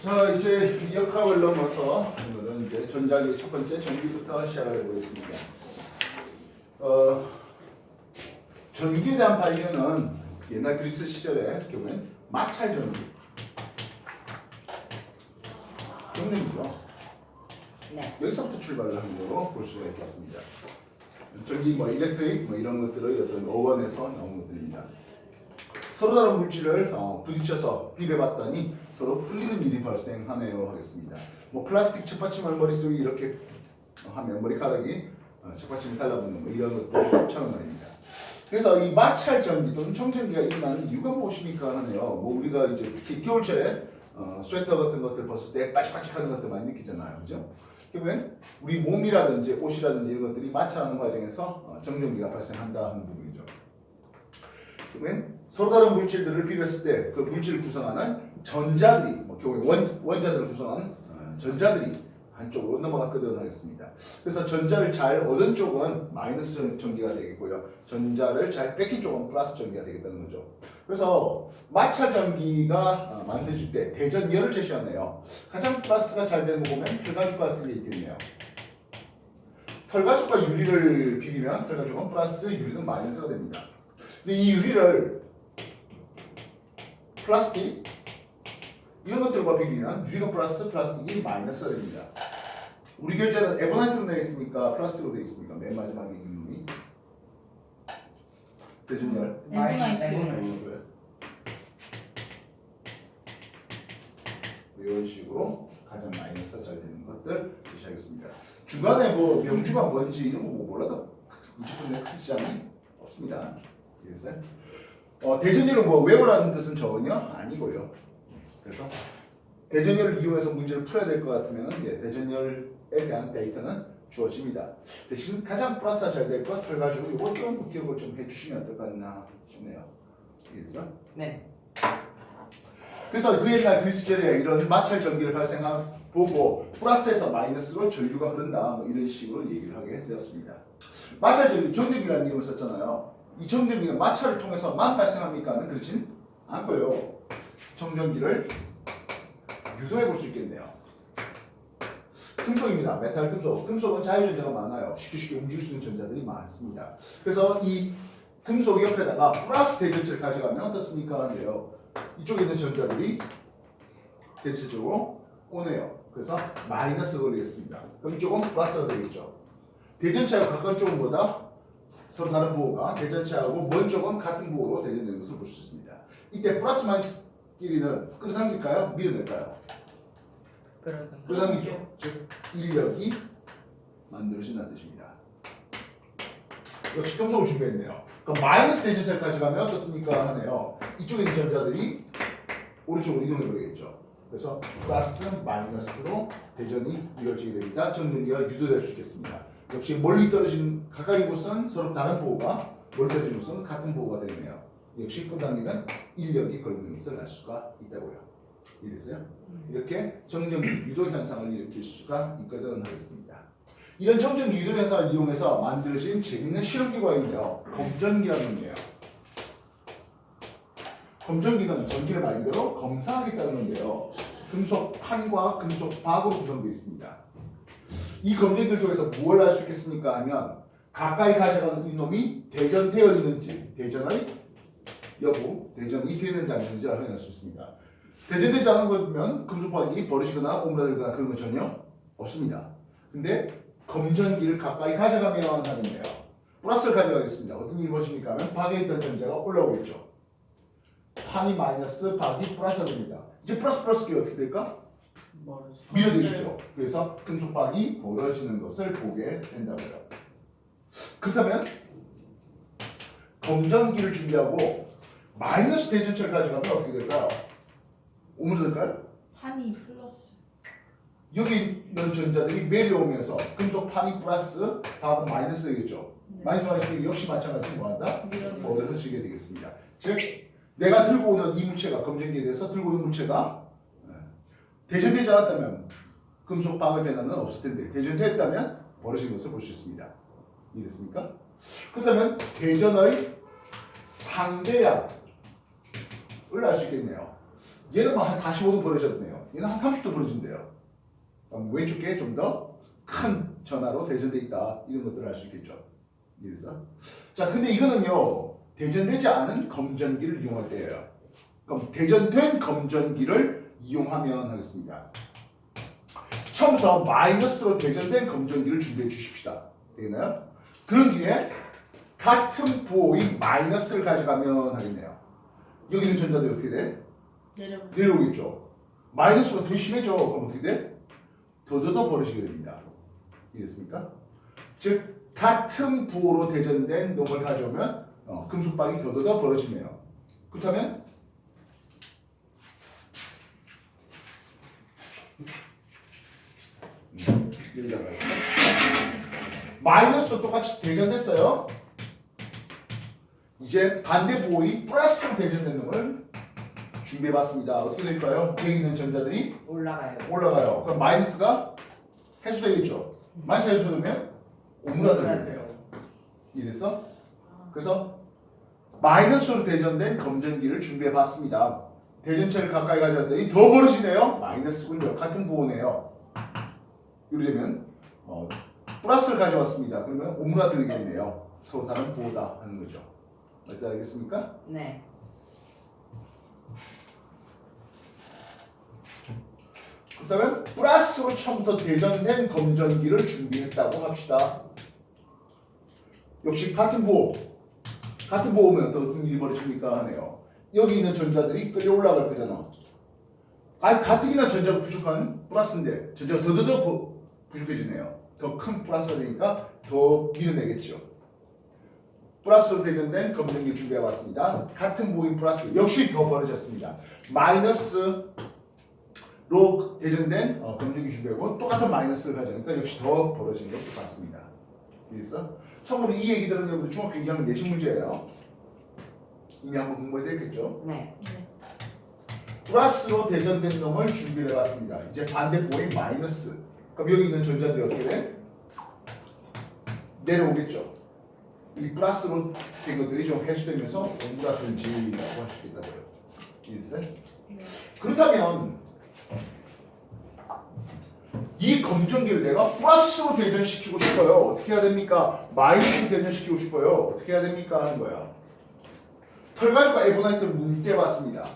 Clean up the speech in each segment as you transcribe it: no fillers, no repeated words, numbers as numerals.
자, 이제 역학을 넘어서 오늘은 이제 전자기의 첫 번째 전기부터 시작해 보겠습니다. 전기에 대한 발견은 옛날 그리스 시절의 경우엔 마찰 전기 경쟁이죠. 네. 여기서부터 출발을 하는 걸로 볼 수가 있겠습니다. 전기, 일렉트릭 이런 것들의 어떤 어원에서 나온 것들입니다. 서로 다른 물질을 부딪혀서 비벼봤더니 서로 풀리는 일이 발생하네요 하겠습니다. 플라스틱 책받침을 머릿속에 이렇게 하면 머리카락이 책받침이 달라붙는 이런 것들처럼 말입니다. 그래서 이 마찰 전기 또는 청전기가 일어나는 이유가 무엇입니까 하네요. 우리가 이제 특히 겨울철에 스웨터 같은 것들 벗을 때 빠직빠직하는 것들 많이 느끼잖아요, 그죠? 그러면 우리 몸이라든지 옷이라든지 이런 것들이 마찰하는 과정에서 정전기가 발생한다 하는 부분이죠. 그러면 서로 다른 물질들을 비교했을 때 그 물질을 구성하는 전자들이, 경우에 원자들을 구성하는 전자들이 한쪽으로 넘어갔거든 하겠습니다. 그래서 전자를 잘 얻은 쪽은 마이너스 전기가 되겠고요. 전자를 잘 뺏긴 쪽은 플러스 전기가 되겠다는 거죠. 그래서 마찰 전기가 만들어질 때 대전열을 제시하네요. 가장 플러스가 잘 되는 거 보면 털가죽 같은 게 있겠네요. 털가죽과 유리를 비비면 털가죽은 플러스, 유리는 마이너스가 됩니다. 근데 이 유리를 플라스틱 이런 것들과 비비면 유리가 플러스, 플라스틱이 마이너스가 됩니다. 우리 교재는 에버나이트로 되어 있습니까? 플라스틱으로 되어 있습니까? 맨 마지막에 있는 놈이 대전열. 에버나이트. 그래. 이런 식으로 가장 마이너스가 잘 되는 것들 제시하겠습니다. 중간에 명주가 뭔지 이런 거 몰라도 무조건 큰 지장이 없습니다. 알겠어요? 대전열을 외우라는 뜻은 전혀 아니고요. 그래서 대전열을 이용해서 문제를 풀어야 될 것 같으면 대전열에 대한 데이터는 주어집니다. 대신 가장 플러스가 잘 될 것 털가지고 이거 좀 기억을 좀 해주시면 어떨까 싶네요. 알겠어요? 네. 그래서 그 옛날 그리스 시절에 이런 마찰 전기를 보고 플러스에서 마이너스로 전류가 흐른다 이런 식으로 얘기를 하게 되었습니다. 마찰 전기, 정전기라는 이름을 썼잖아요. 이 정전기는 마찰을 통해서만 발생합니까? 그렇진 않고요. 정전기를 유도해 볼 수 있겠네요. 금속입니다. 메탈 금속. 금속은 자유전자가 많아요. 쉽게 움직일 수 있는 전자들이 많습니다. 그래서 이 금속 옆에다가 플러스 대전체를 가져가면 어떻습니까? 하는데요. 이쪽에 있는 전자들이 대체적으로 오네요. 그래서 마이너스 걸리겠습니다. 그럼 이쪽은 플러스가 되겠죠. 대전체하고 가까운 쪽은 뭐다? 서로 다른 부호가 대전체하고 먼 쪽은 같은 부호로 대전되는 것을 볼 수 있습니다. 이때 플러스 마이너스끼리는 끌어당길까요? 밀어낼까요? 끌어당기죠. 즉 인력이 만들어진다는 뜻입니다. 역시 금속을 준비했네요. 그럼 마이너스 대전체까지 가면 어떻습니까? 하네요. 이쪽에 있는 전자들이 오른쪽으로 이동해 버리겠죠. 그래서 플러스 마이너스로 대전이 이루어지게 됩니다. 전등기가 유도될 수 있겠습니다. 역시 멀리 떨어진 가까이 곳은 서로 다른 부호가, 멀리 떨어진 곳은 같은 부호가 되네요. 역시 끌어당기는 인력이 걸리는 것을 알 수가 있다고요. 이해됐어요? 이렇게 정전기 유도 현상을 일으킬 수가 있거든 하겠습니다. 이런 정전기 유도 현상을 이용해서 만들어진 재밌는 실험기구가 있는데요. 검전기라는 건데요. 검전기는 전기를 말 그대로 검사하겠다는 건데요. 금속 판과 금속 박으로 구성되어 있습니다. 이 검전기를 통해서 무엇을 알 수 있겠습니까? 하면 가까이 가져가는 이놈이 대전되어 있는지, 대전의 여부, 대전이 되는지 안 되는지를 확인할 수 있습니다. 대전되지 않은 거면 금속박이 버려지거나 오므라들거나 그런 건 전혀 없습니다. 근데 검전기를 가까이 가져가면 하는데요. 플러스를 가져가겠습니다. 어떤 일이 벌어집니까? 하면 박에 있던 전자가 올라오겠죠. 판이 마이너스, 박이 플러스가 됩니다. 이제 플러스끼리 어떻게 될까? 밀어내겠죠. 그래서 금속박이 벌어지는 것을 보게 된다고요. 그렇다면 검전기를 준비하고 마이너스 대전체를 가져가면 어떻게 될까요? 오므려들까요? 판이 플러스. 여기 있는 전자들이 내려오면서 금속 판이 플러스, 박은 마이너스 되겠죠. 마이너스 역시 마찬가지로 뭐한다? 벌어지게 되겠습니다. 즉 내가 들고 오는 이 물체가 검전기에 대해서 들고 오는 물체가 대전되지 않았다면 금속 방의 변화는 없을 텐데 대전됐다면 벌어진 것을 볼 수 있습니다. 이해됐습니까? 그렇다면 대전의 상대양을 알 수 있겠네요. 얘는 뭐 한 45도 벌어졌네요. 얘는 한 30도 벌어진대요. 그럼 왼쪽 게 좀 더 큰 전하로 대전돼 있다. 이런 것들을 알 수 있겠죠. 이해됐어? 자, 근데 이거는요. 대전되지 않은 검전기를 이용할 때예요. 그럼 대전된 검전기를 이용하면 하겠습니다. 처음부터 마이너스로 대전된 검전기를 준비해 주십시다. 되겠나요? 그런 뒤에 같은 부호인 마이너스를 가져가면 하겠네요. 여기 있는 전자들이 어떻게 돼? 내려오겠죠. 마이너스가 더 심해져. 그럼 어떻게 돼? 더더더 벌어지게 됩니다. 이해됐습니까? 즉 같은 부호로 대전된 놈을 가져오면 금속방이 더더더 벌어지네요. 그렇다면 여기다가 마이너스도 똑같이 대전됐어요. 이제 반대 부호인 플러스로 대전된 놈을 준비해봤습니다. 어떻게 될까요? 여기 있는 전자들이 올라가요. 그럼 마이너스가 해소되겠죠. 마이너스 해소되면 오므라들겠네요. 이해됐어? 그래서 마이너스로 대전된 검전기를 준비해봤습니다. 대전체를 가까이 가져왔더니 더 벌어지네요. 마이너스군요. 같은 부호네요. 이렇게 되면 플러스를 가져왔습니다. 그러면 오므라들겠네요. 서로 다른 부호다 하는 거죠. 맞지 알겠습니까? 네. 그렇다면 플러스로 처음부터 대전된 검전기를 준비했다고 합시다. 역시 같은 부호. 같은 부호면 어떤 일이 벌어집니까 하네요. 여기 있는 전자들이 끌려 올라갈 거잖아. 가뜩이나 전자가 부족한 플러스인데 전자가 더더더 부족해지네요. 더 큰 플러스가 되니까 더 밀어내겠죠. 플러스로 대전된 검전기 준비해봤습니다. 같은 부호인 플러스 역시 더 벌어졌습니다. 마이너스로 대전된 검전기 준비하고 똑같은 마이너스를 가져오니까 역시 더 벌어지는 것 같습니다. 이해했어? 참고로 이 얘기들은 여러분 중학교 2학년 내신 문제예요. 이미 한번 공부해야 되겠죠? 네. 플러스로 대전된 놈을 준비를 해봤습니다. 이제 반대부호인 마이너스. 그럼 여기 있는 전자들이 어떻게 돼? 내려오겠죠. 이 플러스로 된 것들이 좀 회수되면서 오므라든지라고 할 수 있다고요. 이해했어요? 그렇다면 이 검전기를 내가 플러스로 대전시키고 싶어요. 어떻게 해야 됩니까? 마이너스로 대전시키고 싶어요. 어떻게 해야 됩니까? 하는 거야. 털가죽과 에보나이트를 문대봤습니다.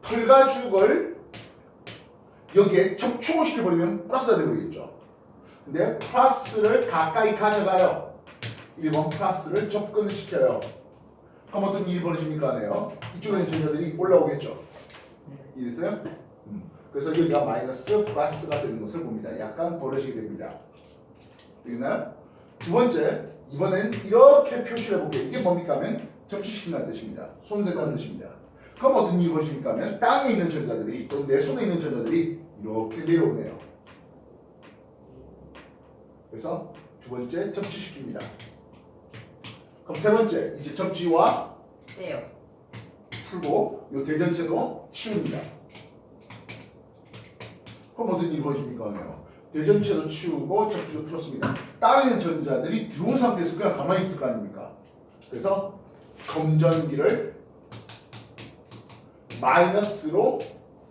털가죽을 여기에 접촉을 시켜버리면 플러스가 되버리겠죠. 근데 플러스를 가까이 가져가요. 1번 플러스를 접근을 시켜요. 그럼 어떤 일이 벌어집니까? 하네요. 이쪽에 있는 전자들이 올라오겠죠. 이해됐어요? 그래서 여기가 마이너스 플러스가 되는 것을 봅니다. 약간 벌어지게 됩니다. 되겠나요? 두 번째, 이번엔 이렇게 표시를 해볼게요. 이게 뭡니까 하면 접촉시킨다는 뜻입니다. 손댄다는 뜻입니다. 그럼 어떤 일이 벌어집니까 하면 땅에 있는 전자들이 또 내 손에 있는 전자들이 이렇게 내려오네요. 그래서 두 번째 접지시킵니다. 그럼 세 번째 이제 접지와 떼요. 풀고 이 대전체도 치웁니다. 그럼 어떤 일이 벌어집니까 하네요. 대전체도 치우고 접지도 풀었습니다. 땅에 있는 전자들이 들어온 상태에서 그냥 가만히 있을 거 아닙니까? 그래서 검전기를 마이너스로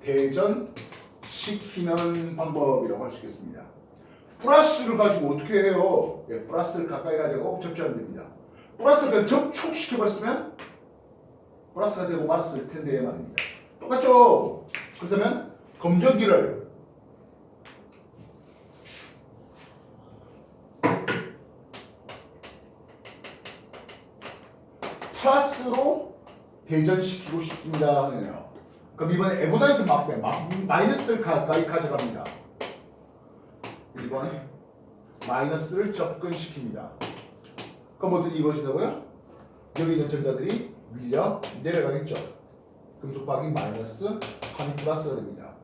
대전시키는 방법이라고 할 수 있겠습니다. 플러스를 가지고 어떻게 해요? 플러스를 가까이 가져가고 접지하면 됩니다. 플러스를 그냥 접촉시켜버렸으면 플러스가 되고 말았을 텐데 말입니다. 똑같죠? 그렇다면 검전기를 플러스로 대전시키고 싶습니다 하네요. 그럼 이번에 에보나이트 막대 마이너스를 가까이 가져갑니다. 1번 마이너스를 접근시킵니다. 그럼 어떤 일이 벌어진다고요? 여기 있는 전자들이 밀려 내려가겠죠. 금속방이 마이너스, 판이 플러스가 됩니다.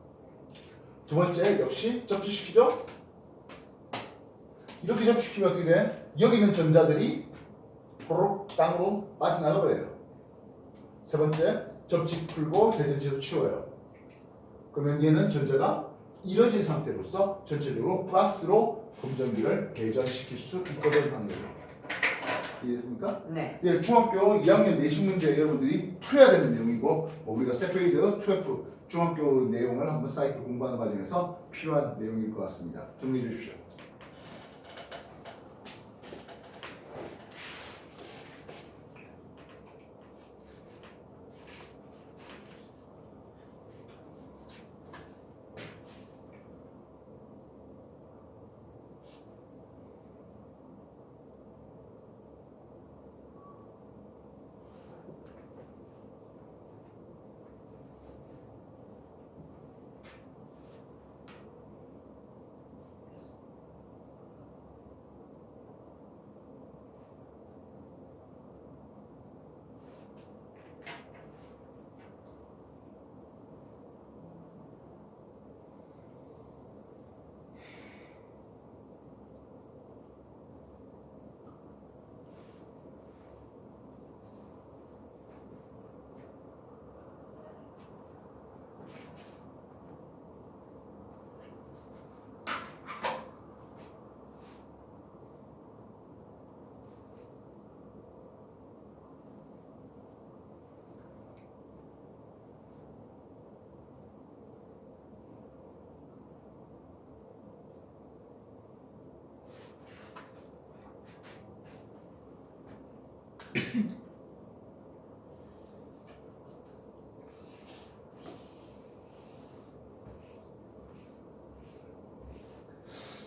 두 번째 역시 접지시키죠. 이렇게 접지시키면 어떻게 돼? 여기 있는 전자들이 호로록 땅으로 빠져나가버려요. 세 번째 접지 풀고 대전체로 치워요. 그러면 얘는 전자가 이뤄진 상태로서 전체적으로 플러스로 검전기를 대전시킬 수 있거든 하는 거죠. 이해됐습니까? 네. 중학교 2학년 내신 문제 여러분들이 풀어야 되는 내용이고 우리가 세페이드 12 중학교 내용을 한번 사이클 공부하는 과정에서 필요한 내용일 것 같습니다. 정리해 주십시오.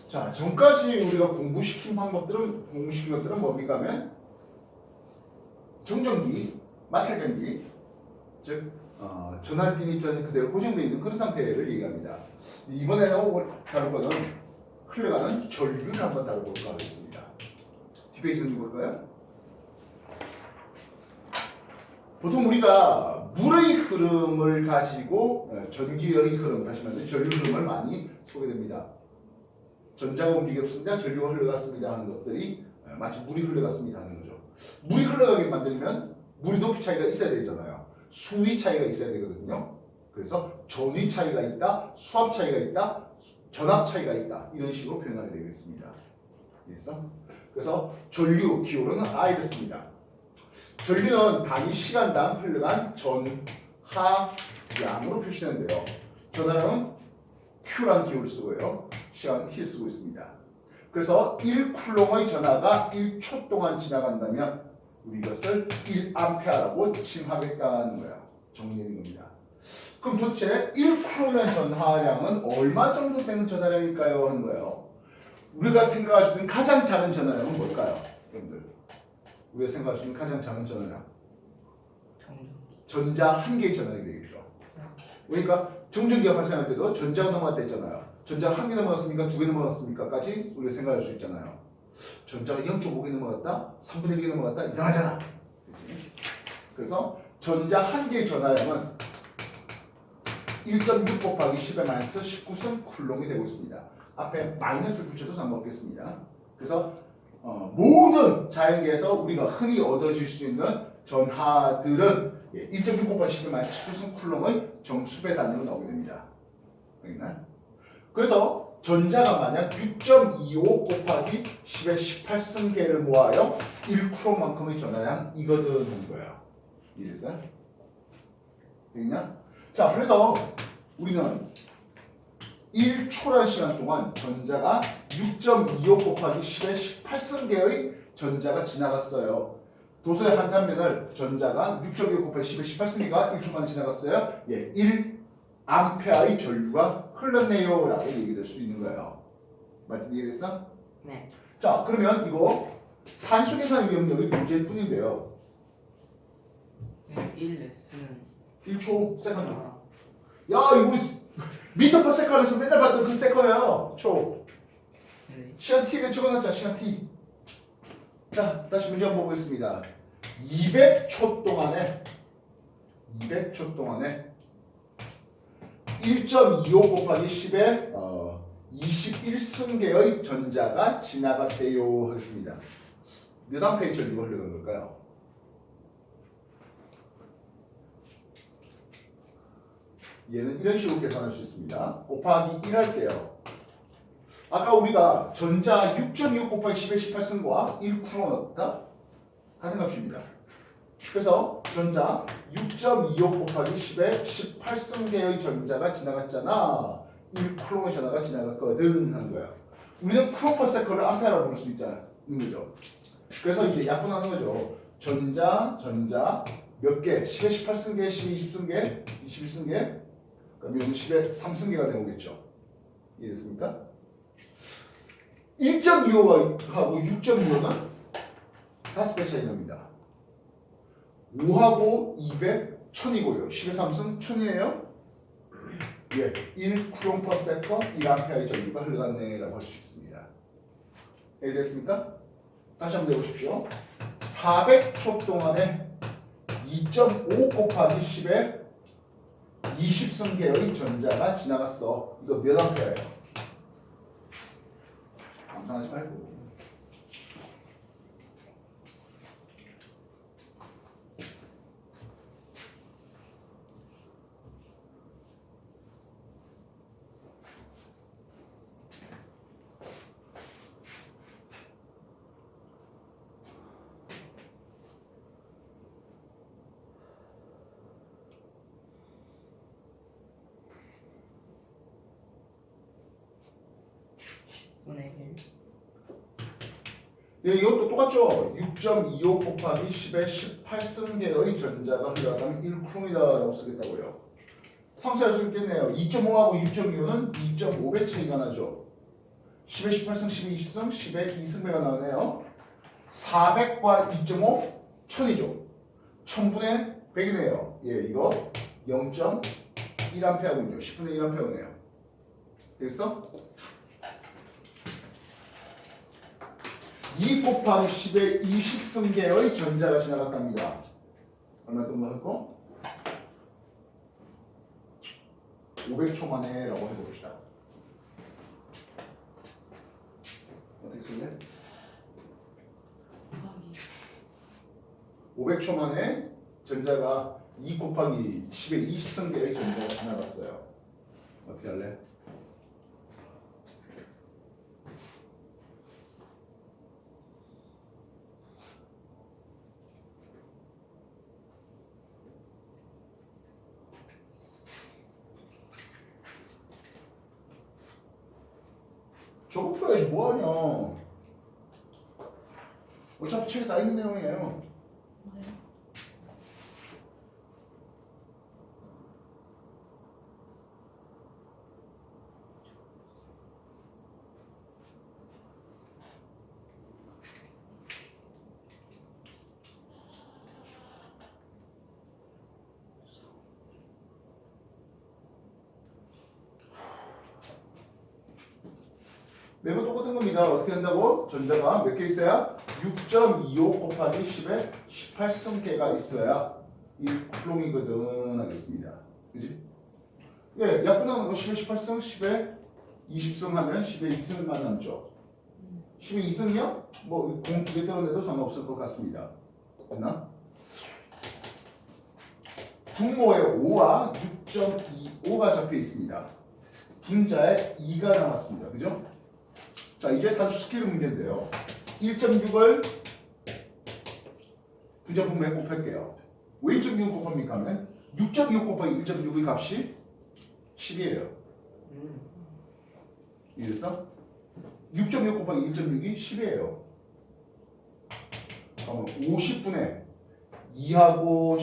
자, 전까지 우리가 공부시킨 것들은 뭡니까 하면 정전기, 마찰전기, 즉 전할 딘 입자는 그대로 고정되어 있는 그런 상태를 얘기합니다. 이번에 다룰 거는 흘러가는 전류를 한번 다뤄볼까 하겠습니다. 뒷페이지 볼까요? 보통 우리가 물의 흐름을 가지고 전기의 흐름, 다시 말해서 전류 흐름을 많이 소개됩니다. 전자가 움직였습니다. 전류가 흘러갔습니다 하는 것들이 마치 물이 흘러갔습니다 하는 거죠. 물이 흘러가게 만들면 물의 높이 차이가 있어야 되잖아요. 수위 차이가 있어야 되거든요. 그래서 전위 차이가 있다, 수압 차이가 있다, 전압 차이가 있다 이런 식으로 표현하게 되겠습니다. 알겠어? 그래서 전류 기호로는 I를 씁니다. 전류는 단위 시간당 흘러간 전하량으로 표시되는데요. 전하량은 Q라는 기호를 쓰고요. 시간 T 쓰고 있습니다. 그래서 1쿨롱의 전하가 1초 동안 지나간다면 우리 이것을 1A라고 칭하겠다는 거야. 정리되는 겁니다. 그럼 도대체 1쿨롱의 전하량은 얼마 정도 되는 전하량일까요? 하는 거예요. 우리가 생각할 수 있는 가장 작은 전하량은 뭘까요? 여러분들. 우리가 생각할 수 있는 가장 작은 전하량. 전자 한 개의 전하량이 되겠죠. 그러니까 정전기가 발생할 때도 전자가 넘어갔다 했잖아요. 전자가 한 개 넘어갔습니까? 두 개 넘어갔습니까? 까지 우리가 생각할 수 있잖아요. 전자가 0.5개 넘어갔다? 3분의 1개 넘어갔다? 이상하잖아. 그치? 그래서 전자 한 개의 전하량은 1.6 곱하기 10의 마이너스 19승 쿨롱이 되고 있습니다. 앞에 마이너스를 붙여도 상관없겠습니다. 그래서 모든 자연계에서 우리가 흔히 얻어질 수 있는 전하들은 1.6 곱하기 10의 마이너스 19승 쿨롱의 정수배 단위로 나오게 됩니다. 알겠나요? 그래서 전자가 만약 6.25 곱하기 10의 18승계를 모아요 1쿨롱만큼의 전하량이거든 하는 거예요. 이해됐어요? 되겠냐? 자, 그래서 우리는 1초라는 시간 동안 전자가 6.25 곱하기 10의 18승계의 전자가 지나갔어요. 도서의 한 단면을 전자가 6.25 곱하기 10의 18승계가 1초 만에 지나갔어요. 1A의 전류가 흘렀네요 라고 얘기될 수 있는 거예요. 맞지? 이해됐어? 네. 자, 그러면 이거 산수 계산 위험력이 문제일 뿐인데요. 1 레슨. 1초 세컨드. 야, 이거 미터 퍼 세컨에서 맨날 봤던 그 세컨이야. 초. 네. 시간 t를 적어놨자 시간 t. 자, 다시 문제 한번 보겠습니다. 200초 동안에 1.25 곱하기 10의 21승계의 전자가 지나갔대요 하겠습니다. 몇 암페의 전류가 흘러간 걸까요? 얘는 이런 식으로 계산할 수 있습니다. 곱하기 1 할게요. 아까 우리가 전자 6.25 곱하기 10의 18승과 1쿨롱 얻었다? 같은 값입니다. 그래서 전자 6.25 곱하기 10에 18승계의 전자가 지나갔잖아. 1쿨롱의 전자가 지나갔거든 하는 거야. 우리는 쿨롱 퍼 세컨을 암페어라고 부를 수 있는 거죠. 그래서 이제 약분하는 거죠. 전자 몇 개? 10에 18승계, 10에 20승계, 21승계. 그럼 여기 10에 3승계가 되겠죠. 이해됐습니까? 1.25하고 6.25는 5배 차이 납니다. 5하고 200, 1000이고요. 10의 3승 1000이에요. 예, 1 쿨롱 퍼 세컨 1암페어의 전류가 흘러갔네라고 할 수 있습니다. 이해됐습니까? 다시 한번 해보십시오. 400초 동안에 2.5 곱하기 10에 20승계의 전자가 지나갔어. 이거 몇 암페어예요? 감상하지 말고. 분의 1. 예, 이것도 똑같죠. 6.25 곱하기 10에 18승계의 전자가 흘러가면 1쿨이라고 쓰겠다고요. 상쇄할 수 있겠네요. 2.5하고 6.25는 2.5배 차이가 나죠. 10에 18승, 10에 20승, 10에 2승배가 나오네요. 400과 2.5, 1000이죠. 1000분의 100이네요. 예, 이거 0.1A군요. 10분의 1A네요. 됐어? 2 곱하기 10의 20승계의 전자가 지나갔답니다. 얼마 정도 할거? 500초 만에 라고 해봅시다. 어떻게 쓸래? 500초 만에 전자가 2 곱하기 10의 20승계의 전자가 지나갔어요. 어떻게 할래? 저거 풀어야지 뭐하냐. 어차피 책에 다 있는 내용이에요. 매번 똑같은 겁니다. 어떻게 된다고? 전자가 몇 개 있어야? 6.25 곱하기 10에 18승계가 있어야 1쿨롱이거든 하겠습니다. 그지? 예, 약분하는 거 10에 18승, 10에 20승 하면 10에 2승만 남죠. 10에 2승이요? 뭐 공 2개 떨어내도 상관없을 것 같습니다. 됐나? 분모에 5와 6.25가 잡혀 있습니다. 분자에 2가 남았습니다. 그죠? 자, 이제 산수 스케일 문제인데요. 1.6을 분자 분모에 곱할게요. 왜 1.6 곱합니까 하면 6.25 곱하기 1.6의 값이 10이에요. 이해됐어? 6.25 곱하기 1.6이 10이에요. 그러면 50분의 2하고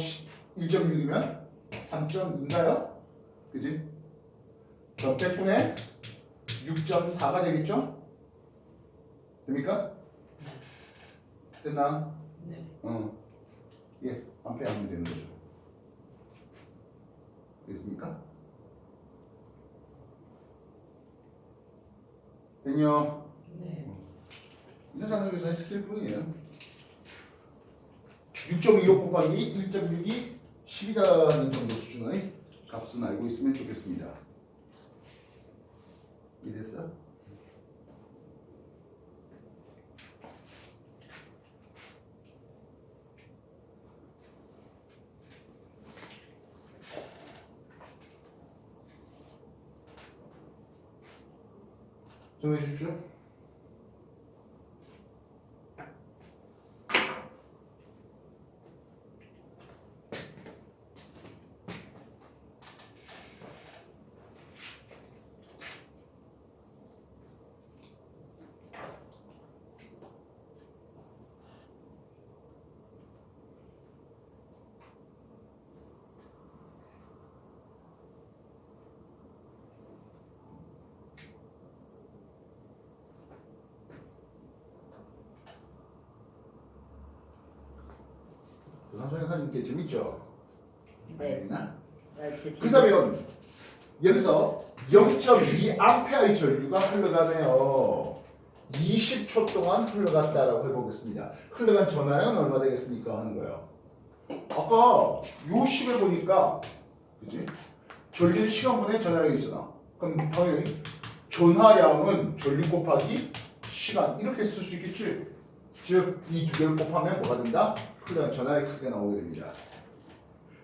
1.6이면 3.2인가요? 그지? 그럼 100분의 6.4가 되겠죠? 됩니까? 됐나? 네. 예, 암페어 하면 되는 거죠. 됐습니까? 됐냐? 네. 이런 상황에서의 스킬 뿐이에요. 6.25 곱하기 1.6이 10이라는 정도 수준의 값은 알고 있으면 좋겠습니다. 이해됐어? 정해 주십시오. 소형사진 꽤 재밌죠? 네. 나 제 그렇다면 여기서 0.2A의 전류가 흘러가네요. 20초 동안 흘러갔다라고 해보겠습니다. 흘러간 전하량은 얼마 되겠습니까? 하는 거예요. 아까 요 식을 보니까 그지? 전류 시간분의 전하량이 있잖아. 그럼 당연히 전하량은 전류 곱하기 시간 이렇게 쓸 수 있겠지? 즉 이 두 개를 곱하면 뭐가 된다? 흘러간 전하량이 크게 나오게 됩니다.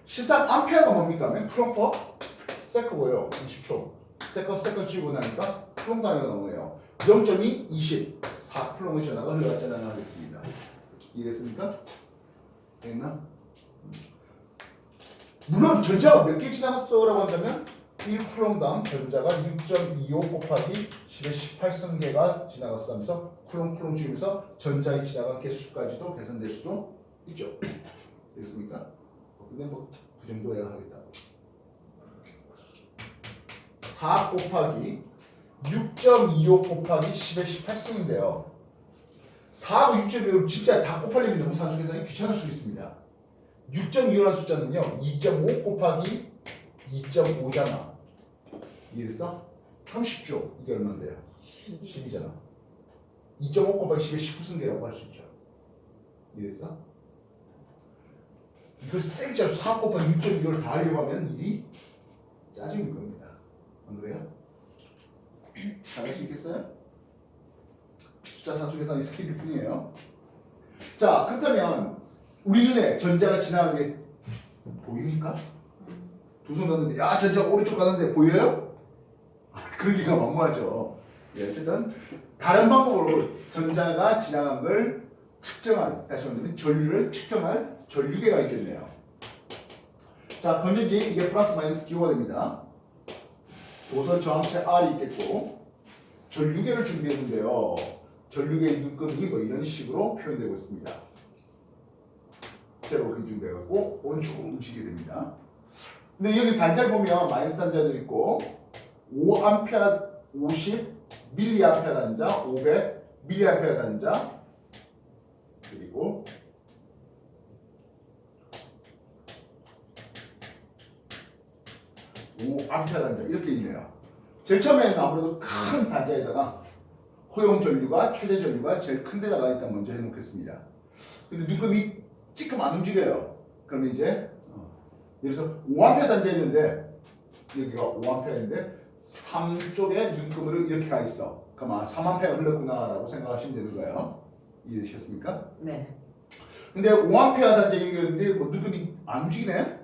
실상 암페어가 뭡니까? 하면 쿠롱 퍼 세컨고요. 20초. 세컨 찍고 나니까 쿠롱 단위가 나오네요. 0.2, 20, 4쿨롱의 전하가 흘러갔잖아요. 하겠습니다. 이해됐습니까? 됐나? 물론 전자가 몇 개 지나갔어? 라고 한다면 1쿨롱당 전자가 6.25 곱하기 10의 18승계가 지나갔어 하면서 쿨롱 줄이면서 전자에 지나간 개수까지도 계산될 수도 있죠. 됐습니까? 근데 뭐 그 정도 해야 하겠다. 4 곱하기 6.25 곱하기 10의 18승인데요. 4하고 6.25를 진짜 다 곱하려면 너무 산수 계산이 귀찮을 수 있습니다. 6.25라는 숫자는요. 2.5 곱하기 2.5잖아. 이해됐어? 30조. 이게 얼마인데요? 10이잖아. 2.5 곱하기 10의 19승계라고 할 수 있죠. 이해됐어? 이걸 생짜로 4 곱하기 6.25를 다 하려고 하면 일이 짜증일 겁니다. 안 그래요? 잘할 수 있겠어요? 숫자 산수 계산이 스킬일 뿐이에요. 자, 그렇다면 우리 눈에 전자가 지나가는 게 보입니까? 두 손 넣는데 야 전자가 오른쪽 가는데 보여요? 그러기가 만무하죠. 예, 어쨌든 다른 방법으로 전자가 지나간 걸 측정할, 다시 말하면 전류를 측정할 전류계가 있겠네요. 자, 건전지 이게 플러스 마이너스 기호가 됩니다. 도선 저항체 R이 있겠고 전류계를 준비했는데요. 전류계의 눈금이 뭐 이런 식으로 표현되고 있습니다. 제로 그렇게 준비해갖고 오른쪽으로 움직이게 됩니다. 근데 여기 단자를 보면 마이너스 단자도 있고 5A, 50 밀리아페아 단자, 500 밀리아페아 단자 그리고 5A 단자 이렇게 있네요. 제일 처음에는 아무래도 큰 단자에다가 허용 전류가 최대 전류가 제일 큰 데다가 일단 먼저 해놓겠습니다. 근데 눈금이 찌끔 안 움직여요. 그러면 이제 여기서 5A 단자 있는데 여기가 5A인데 3쪽에 눈금으로 이렇게 가 있어. 그럼 3A가 흘렀구나라고 생각하시면 되는 거예요. 이해되셨습니까? 네. 근데 5A 단자 얘기했는데 뭐 눈금이 안 움직이네.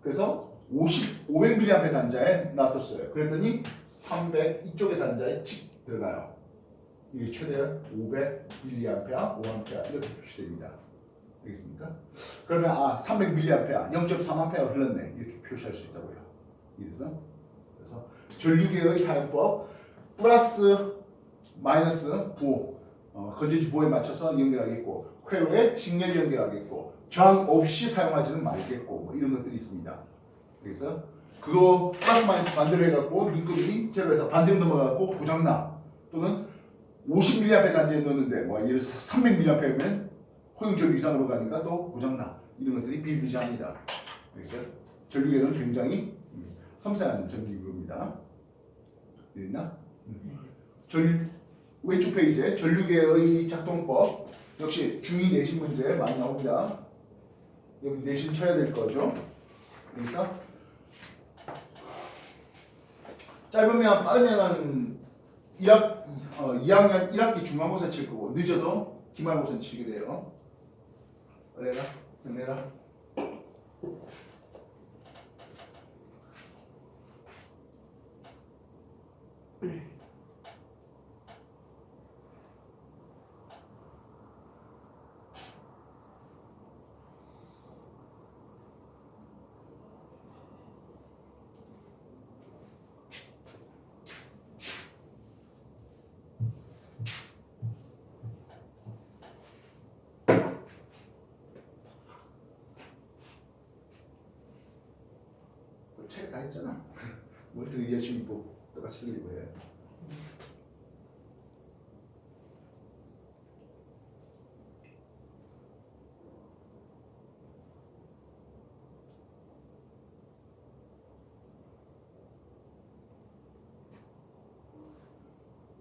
그래서 500mA 단자에 놔뒀어요. 그랬더니 300 이쪽의 단자에 칙 들어가요. 이게 최대 500mA, 5A 이렇게 표시됩니다. 알겠습니까? 그러면 300mA, 0.3A가 흘렀네 이렇게 표시할 수 있다고요. 이래서 그래서 전류계의 사용법 플러스 마이너스 부호 건전지 부호에 맞춰서 연결하겠고 회로에 직렬 연결하겠고 저항 없이 사용하지는 말겠고 뭐 이런 것들이 있습니다. 그래서 그거 플러스 마이너스 반대로 해갖고 눈금이 제로에서 반대로 넘어가고 고장나 또는 50mA 단지에 넣었는데 뭐 예를 들어서 300mA면 허용전류 이상으로 가니까 또 고장나 이런 것들이 비일비재합니다. 그래서 전류계는 굉장히 섬세한 전기구입니다. 됐나? 왼쪽 페이지에 전류계의 작동법 역시 중2 내신 문제 많이 나옵니다. 여기 내신 쳐야 될 거죠. 그래서 짧으면 빠르면은 2학년 1학기 중간고사 칠 거고 늦어도 기말고사 치게 돼요. 빨리 해라. 끝내라. 책 다 했잖아. 뭘 더 열심히 읽고 똑같이 쓰려고 해.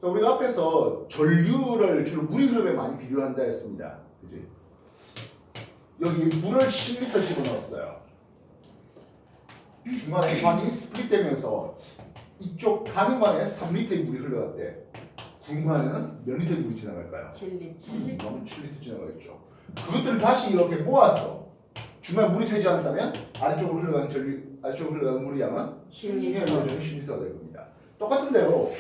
자, 우리가 앞에서 전류를 주로 물이 흐름에 많이 비교한다 했습니다. 그지? 여기 물을 10리터 집어넣었어요. 중간에 관이 스플릿되면서 이쪽 가능관에 3리터의 물이 흘러갔대. 궁관에는 몇 리터의 물이 지나갈까요? 7리터. 너무 7리터 지나가겠죠. 그것들을 다시 이렇게 모았어. 중간 물이 새지 않다면 아래쪽으로 흘러가는 전류, 아래쪽으로 흘러가는 물의 양은 10리터. 10리터가 될 겁니다. 똑같은 대로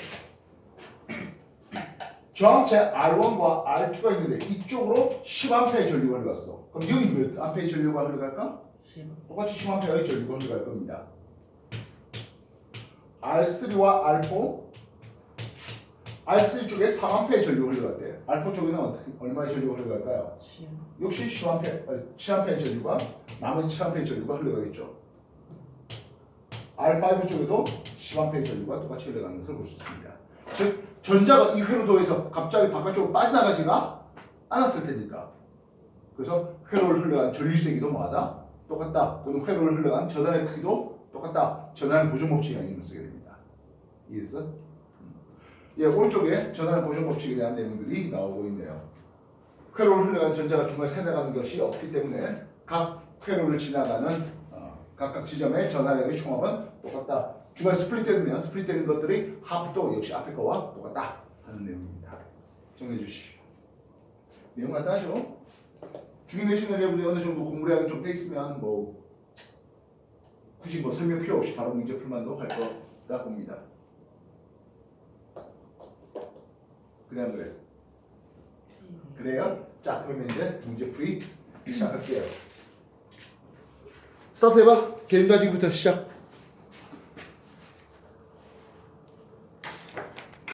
저항체 R1과 R2가 있는데 이쪽으로 10A의 전류가 흘러갔어. 그럼 여기 몇 A의 전류가 흘러갈까? 10. 똑같이 10A의 전류가 흘러갈 겁니다. R3와 R4 R3 쪽에 3A의 전류가 흘러갔대. R4 쪽에는 어떻게 얼마의 전류가 흘러갈까요? 10. 역시 7A의 전류가 나머지 7A의 전류가 흘러가겠죠. R5 쪽에도 10A의 전류가 똑같이 흘러가는 것을 볼 수 있습니다. 즉 전자가 이 회로도에서 갑자기 바깥쪽으로 빠져나가지가 않았을 테니까. 그래서 회로를 흘러간 전류세기도 뭐하다? 똑같다. 또는 회로를 흘러간 전환의 크기도 똑같다. 전환의 보존 법칙이라는 이름을 쓰게 됩니다. 이해했어? 예, 오른쪽에 전환의 보존 법칙에 대한 내용들이 나오고 있네요. 회로를 흘러간 전자가 중간에 새나가는 것이 없기 때문에 각 회로를 지나가는 각각 지점의 전하력의 총합은 똑같다. 중간에 스플릿되면 스플릿되는 것들의 합도 역시 앞에 거와 똑같다 하는 내용입니다. 정리해 주시오. 내용 간단하죠? 중위 내신 레벨이 어느 정도 공부량이 좀 돼 있으면 뭐 굳이 뭐 설명 필요 없이 바로 문제 풀만도 할 거라 봅니다. 그래 안 그래? 그래요? 자, 그러면 이제 문제 풀이 시작할게요. 스타트 해봐. 개념 가지기부터 시작.